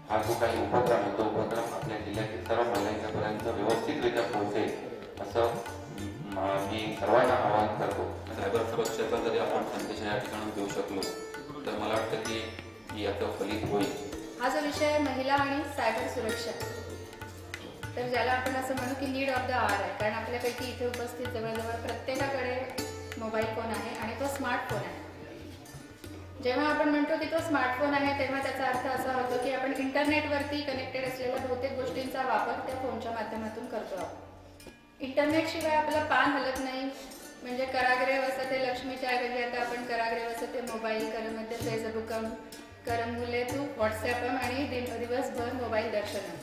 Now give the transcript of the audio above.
हा जो काही उपक्रम आहे तो उपक्रम आपल्या जिल्ह्यातील सर्व महिलांच्यापर्यंत व्यवस्थितरित्या पोहोचेल असं मी सर्वांना आवाहन करतो. सायबर सुरक्षेचा जरी आपण संदेश या ठिकाणी देऊ शकलो तर मला वाटतं की याचं फलित होईल. हा जो विषय आहे महिला आणि सायबर सुरक्षा, तर ज्याला आपण असं म्हणू की नीड ऑफ द आवर आहे. कारण आपल्यापैकी इथे उपस्थित जवळजवळ प्रत्येकाकडे मोबाईल फोन आहे आणि तो स्मार्टफोन आहे. जेव्हा आपण म्हणतो की तो स्मार्टफोन आहे तेव्हा त्याचा अर्थ असा होतो की आपण इंटरनेटवरती कनेक्टेड असलेल्या बहुतेक गोष्टींचा वापर त्या फोनच्या माध्यमातून करतो आहोत. इंटरनेटशिवाय आपलं पान हलत नाही. म्हणजे कराग्रे वसते लक्ष्मीच्या ऐवजी आता आपण कराग्रे वसते मोबाईल, करमध्ये फेसबुकम, करमुले तू व्हॉट्सॲपम आणि दिवसभर मोबाईल दर्शनम.